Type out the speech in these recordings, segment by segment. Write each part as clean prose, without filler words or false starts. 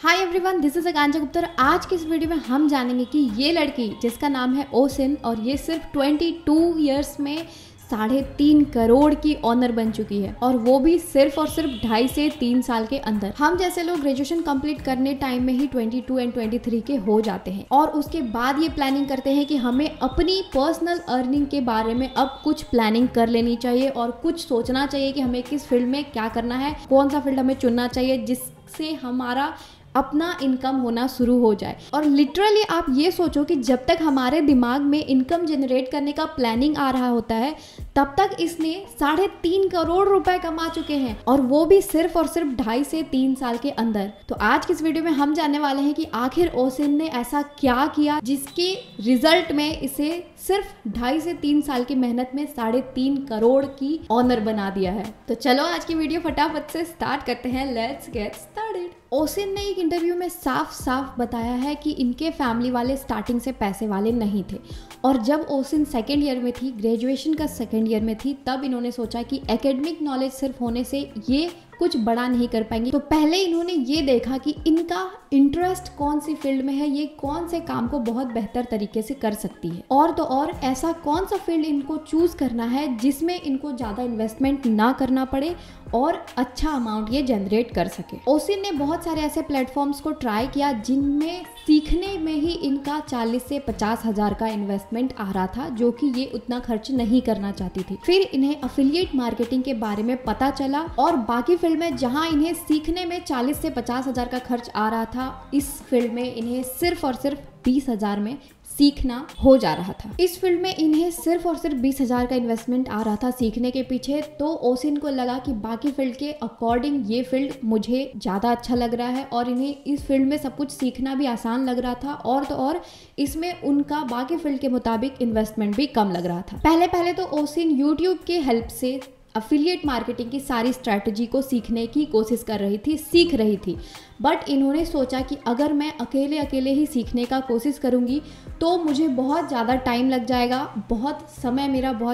Hi everyone, this is आकांक्षा गुप्ता। आज की इस वीडियो में हम जानेंगे कि ये लड़की जिसका नाम है ओसिन और ये सिर्फ 22 इयर्स में 3.5 करोड़ की ऑनर बन चुकी है, और वो भी सिर्फ और सिर्फ 2.5 से 3 साल के अंदर। हम जैसे लोग ग्रेजुएशन कंप्लीट करने टाइम में ही 22 एंड 23 के हो जाते हैं और उसके बाद ये प्लानिंग करते हैं कि हमें अपनी पर्सनल अर्निंग के बारे में अब कुछ प्लानिंग कर लेनी चाहिए और कुछ सोचना चाहिए कि हमें किस फील्ड में क्या करना है, कौन सा फील्ड हमें चुनना चाहिए जिससे हमारा अपना इनकम होना शुरू हो जाए। और लिटरली आप ये सोचो कि जब तक हमारे दिमाग में इनकम जनरेट करने का प्लानिंग आ रहा होता है तब तक इसने 3.5 करोड़ रुपए कमा चुके हैं, और वो भी सिर्फ और सिर्फ 2.5 से 3 साल के अंदर। तो आज की इस वीडियो में हम जानने वाले हैं कि आखिर ओसिन ने ऐसा क्या किया जिसके रिजल्ट में इसे सिर्फ 2.5 से 3 साल की मेहनत में 3.5 करोड़ की ऑनर बना दिया है। तो चलो आज की वीडियो फटाफट से स्टार्ट करते हैं। Let's get started. ओसिन ने एक इंटरव्यू में साफ साफ बताया है कि इनके फैमिली वाले स्टार्टिंग से पैसे वाले नहीं थे, और जब ओसिन सेकेंड ईयर में थी, ग्रेजुएशन का सेकेंड ईयर में थी, तब इन्होंने सोचा कि एकेडमिक नॉलेज सिर्फ होने से ये कुछ बड़ा नहीं कर पाएंगी। तो पहले इन्होंने ये देखा कि इनका इंटरेस्ट कौन सी फील्ड में है, ये कौन से काम को बहुत बेहतर तरीके से कर सकती है, और तो और ऐसा कौन सा फील्ड इनको चूज करना है जिसमें इनको ज़्यादा इन्वेस्टमेंट ना करना पड़े और अच्छा अमाउंट ये जनरेट कर सके। ओसिन ने बहुत सारे ऐसे प्लेटफॉर्म्स को ट्राई किया जिनमें सीखने में ही इनका 40 से 50 हज़ार का इन्वेस्टमेंट आ रहा था, जो कि ये उतना खर्च नहीं करना चाहती थी। फिर इन्हें अफिलिएट मार्केटिंग के बारे में पता चला, और बाकी फील्ड में जहां इन्हें सीखने में 40 से 50 हज़ार का खर्च आ रहा था, इस फील्ड में इन्हें सिर्फ और सिर्फ 20 हज़ार में सीखना हो जा रहा था। इस फील्ड में इन्हें सिर्फ और सिर्फ 20 हज़ार का इन्वेस्टमेंट आ रहा था सीखने के पीछे। तो ओसिन को लगा कि बाकी फील्ड के अकॉर्डिंग ये फील्ड मुझे ज़्यादा अच्छा लग रहा है, और इन्हें इस फील्ड में सब कुछ सीखना भी आसान लग रहा था, और तो और इसमें उनका बाकी फील्ड के मुताबिक इन्वेस्टमेंट भी कम लग रहा था। पहले तो ओसिन यूट्यूब के हेल्प से अफिलिएट मार्केटिंग की सारी स्ट्रैटेजी को सीखने की कोशिश कर रही थी, सीख रही थी। बट इन्होंने सोचा कि अगर मैं अकेले ही सीखने का कोशिश करूँगी तो मुझे बहुत ज़्यादा टाइम लग जाएगा, बहुत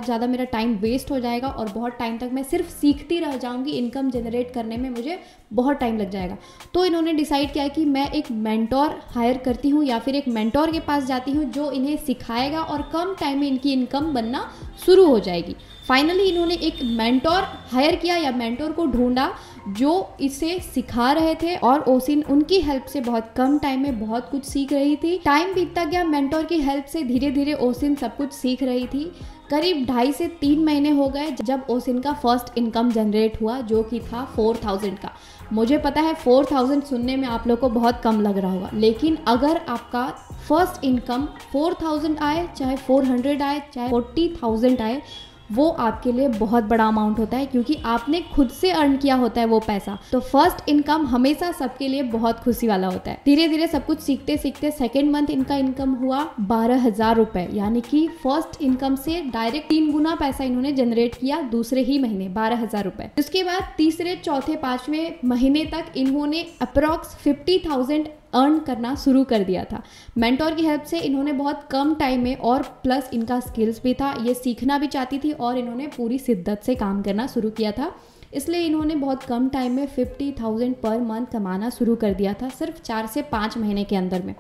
ज़्यादा मेरा टाइम वेस्ट हो जाएगा, और बहुत टाइम तक मैं सिर्फ सीखती रह जाऊँगी। इनकम जनरेट करने में मुझे बहुत टाइम लग जाएगा। तो इन्होंने डिसाइड किया कि मैं एक मेंटोर हायर करती हूँ, या फिर एक मेंटोर के पास जाती हूँ जो इन्हें सिखाएगा, और कम टाइम में इनकी इनकम बनना शुरू हो जाएगी। फाइनली इन्होंने एक मेंटोर हायर किया, या मेंटोर को ढूंढा जो इसे सिखा रहे थे, और ओसिन उनकी हेल्प से बहुत कम टाइम में बहुत कुछ सीख रही थी। टाइम बीतता गया, मेंटोर की हेल्प से धीरे धीरे ओसिन सब कुछ सीख रही थी। करीब 2.5 से 3 महीने हो गए जब ओसिन का फर्स्ट इनकम जनरेट हुआ, जो कि था 4000 का। मुझे पता है 4000 सुनने में आप लोग को बहुत कम लग रहा होगा, लेकिन अगर आपका फर्स्ट इनकम 4000 आए, चाहे 400 आए, चाहे 40,000 आए, वो आपके लिए बहुत बड़ा अमाउंट होता है, क्योंकि आपने खुद से अर्न किया होता है वो पैसा। तो फर्स्ट इनकम हमेशा सबके लिए बहुत खुशी वाला होता है। धीरे धीरे सब कुछ सीखते सीखते सेकेंड मंथ इनका इनकम हुआ 12,000 रुपए, यानी कि फर्स्ट इनकम से डायरेक्ट 3 गुना पैसा इन्होंने जनरेट किया दूसरे ही महीने, 12,000 रुपए। उसके बाद तीसरे, चौथे, 5वें महीने तक इन्होंने अप्रॉक्स 50,000 अर्न करना शुरू कर दिया था। मेंटोर की हेल्प से इन्होंने बहुत कम टाइम में, और प्लस इनका स्किल्स भी था, ये सीखना भी चाहती थी, और इन्होंने पूरी शिद्दत से काम करना शुरू किया था, इसलिए इन्होंने बहुत कम टाइम में 50,000 पर मंथ कमाना शुरू कर दिया था, सिर्फ 4 से 5 महीने के अंदर में।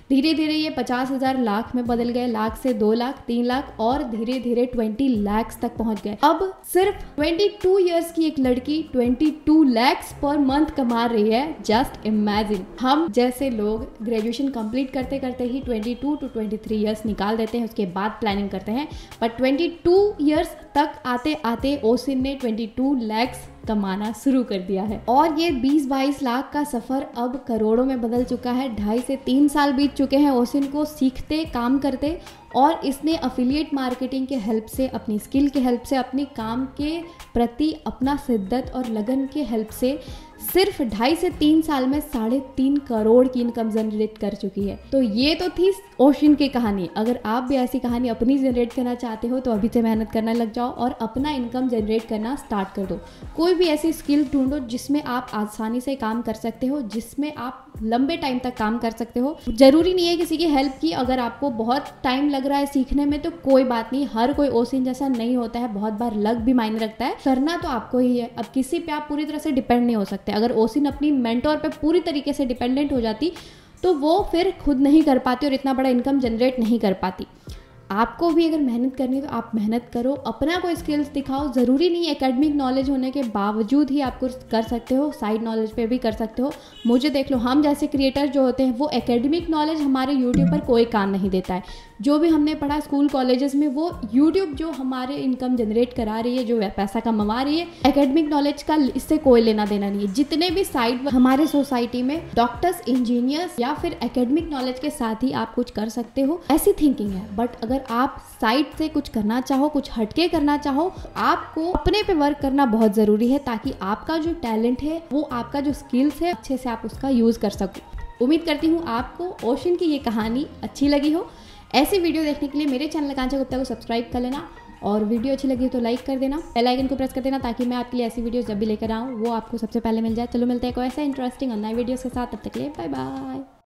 धीरे धीरे ये 50,000 लाख में बदल गए, लाख से 2 लाख, 3 लाख, और धीरे धीरे 20 लाख तक पहुंच गए। अब सिर्फ 22 इयर्स की एक लड़की 22 लाख पर मंथ कमा रही है। Just imagine. हम जैसे लोग ग्रेजुएशन कंप्लीट करते करते ही 22 to 23 इयर्स निकाल देते हैं, उसके बाद प्लानिंग करते हैं, बट 22 इयर्स तक आते आते ओसिन ने 22 लाख कमाना शुरू कर दिया है, और ये 20-22 लाख का सफर अब करोड़ों में बदल चुका है। 2.5 से 3 साल बीत चुके हैं ओसिन को सीखते, काम करते, और इसने अफिलिएट मार्केटिंग के हेल्प से, अपनी स्किल के हेल्प से, अपने काम के प्रति अपना शिद्दत और लगन के हेल्प से सिर्फ 2.5 से 3 साल में 3.5 करोड़ की इनकम जनरेट कर चुकी है। तो ये तो थी ओसिन की कहानी। अगर आप भी ऐसी कहानी अपनी जनरेट करना चाहते हो तो अभी से मेहनत करना लग जाओ और अपना इनकम जनरेट करना स्टार्ट कर दो। कोई भी ऐसी स्किल ढूंढो जिसमें आप आसानी से काम कर सकते हो, जिसमें आप लंबे टाइम तक काम कर सकते हो। ज़रूरी नहीं है किसी की हेल्प की, अगर आपको बहुत टाइम लग रहा है सीखने में तो कोई बात नहीं, हर कोई ओसिन जैसा नहीं होता है, बहुत बार लक भी मायने रखता है, करना तो आपको ही है। अब किसी पे आप पूरी तरह से डिपेंड नहीं हो सकते। अगर ओसिन अपनी मेंटोर पे पूरी तरीके से डिपेंडेंट हो जाती तो वो फिर खुद नहीं कर पाती और इतना बड़ा इनकम जनरेट नहीं कर पाती। आपको भी अगर मेहनत करनी है तो आप मेहनत करो, अपना कोई स्किल्स दिखाओ। ज़रूरी नहीं एकेडमिक नॉलेज होने के बावजूद ही आपको कर सकते हो, साइड नॉलेज पे भी कर सकते हो। मुझे देख लो, हम जैसे क्रिएटर जो होते हैं वो एकेडमिक नॉलेज हमारे यूट्यूब पर कोई काम नहीं देता है। जो भी हमने पढ़ा स्कूल कॉलेजेस में वो यूट्यूब जो हमारे इनकम जनरेट करा रही है, जो पैसा कमा रही है, एकेडमिक नॉलेज का इससे कोई लेना देना नहीं है। जितने भी साइड हमारे सोसाइटी में डॉक्टर्स, इंजीनियर्स या फिर एकेडमिक नॉलेज के साथ ही आप कुछ कर सकते हो, ऐसी थिंकिंग है। बट अगर आप साइड से कुछ करना चाहो, कुछ हटके करना चाहो, आपको अपने पे वर्क करना बहुत ज़रूरी है ताकि आपका जो टैलेंट है, वो आपका जो स्किल्स है, अच्छे से आप उसका यूज़ कर सको। उम्मीद करती हूँ आपको ओशन की ये कहानी अच्छी लगी हो। ऐसी वीडियो देखने के लिए मेरे चैनल आकांक्षा गुप्ता को सब्सक्राइब कर लेना और वीडियो अच्छी लगी तो लाइक कर देना, बेल आइकन को प्रेस कर देना ताकि मैं आपके लिए ऐसी वीडियोस जब भी लेकर आऊँ वो आपको सबसे पहले मिल जाए। चलो मिलते हैं कोई ऐसा इंटरेस्टिंग और नए वीडियोस के साथ, तब तक के लिए बाय बाय।